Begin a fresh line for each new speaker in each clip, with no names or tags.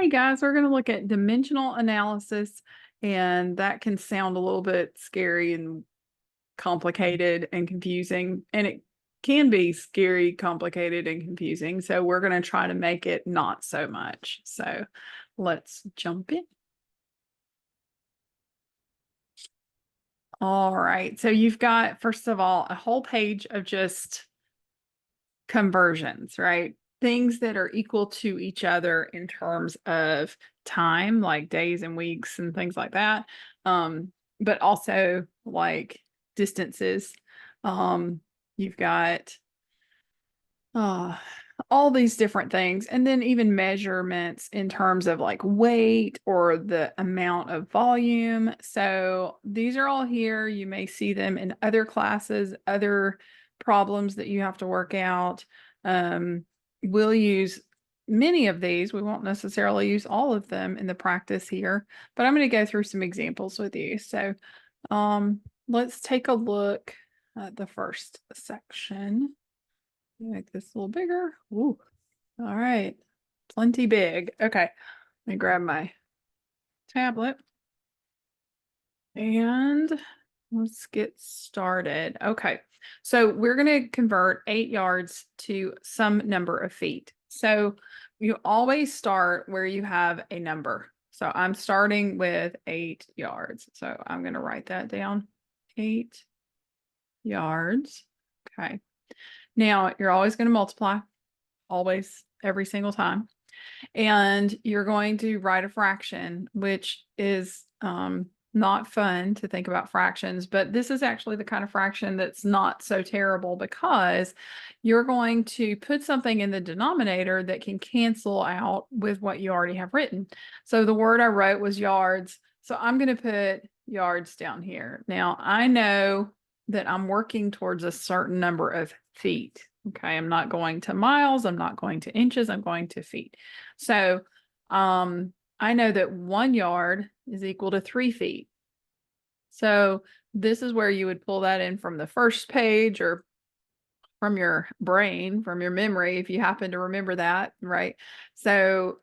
Hey guys, we're going to look at dimensional analysis, and that can sound a little bit scary and complicated and confusing, and it can be scary, complicated, and confusing. So we're going to try to make it not so much. So let's jump in. All right. So you've got, first of all, a whole page of just conversions, right? Things that are equal to each other in terms of time, like days and weeks and things like that. But also like distances. You've got uh, all these different things, and then even measurements in terms of like weight or the amount of volume. So these are all here. You may see them in other classes, other problems that you have to work out. We'll use many of these. We won't necessarily use all of them in the practice here, but I'm going to go through some examples with you. So let's take a look at the first section. Make this a little bigger. Ooh, all right. Plenty big. Okay. Let me grab my tablet and let's get started. Okay. So we're going to convert 8 yards to some number of feet. So you always start where you have a number. So I'm starting with 8 yards. So I'm going to write that down. 8 yards. Okay. Now you're always going to multiply, always, every single time. And you're going to write a fraction, which is not fun to think about fractions, but this is actually the kind of fraction that's not so terrible because you're going to put something in the denominator that can cancel out with what you already have written. So the word I wrote was yards. So I'm going to put yards down here. Now I know that I'm working towards a certain number of feet. Okay, I'm not going to miles, I'm not going to inches, I'm going to feet. So I know that 1 yard is equal to 3 feet. So this is where you would pull that in from the first page or from your brain, from your memory, if you happen to remember that, right? So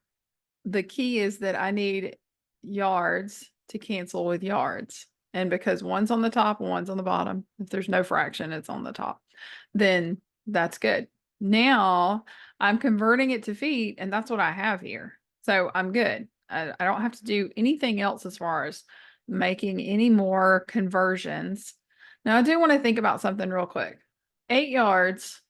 the key is that I need yards to cancel with yards. And because one's on the top and one's on the bottom, if there's no fraction, it's on the top, then that's good. Now I'm converting it to feet, and that's what I have here. So I'm good. I don't have to do anything else as far as making any more conversions. Now I do want to think about something real quick. 8 yards.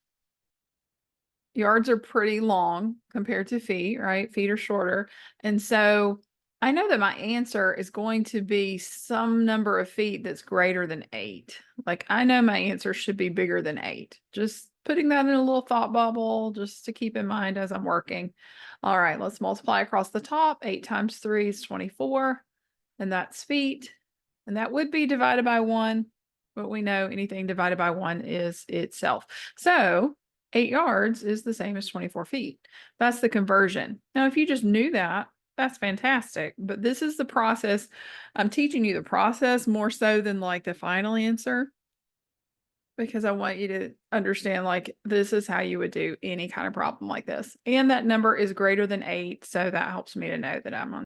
Yards are pretty long compared to feet, right? Feet are shorter. And so I know that my answer is going to be some number of feet that's greater than 8. Like I know my answer should be bigger than 8. Just putting that in a little thought bubble just to keep in mind as I'm working. All right, let's multiply across the top. 8 times 3 is 24, and that's feet. And that would be divided by 1, but we know anything divided by 1 is itself. So 8 yards is the same as 24 feet. That's the conversion. Now, if you just knew that, that's fantastic. But this is the process. I'm teaching you the process more so than like the final answer, because I want you to understand like this is how you would do any kind of problem like this. And that number is greater than 8. So that helps me to know that I'm on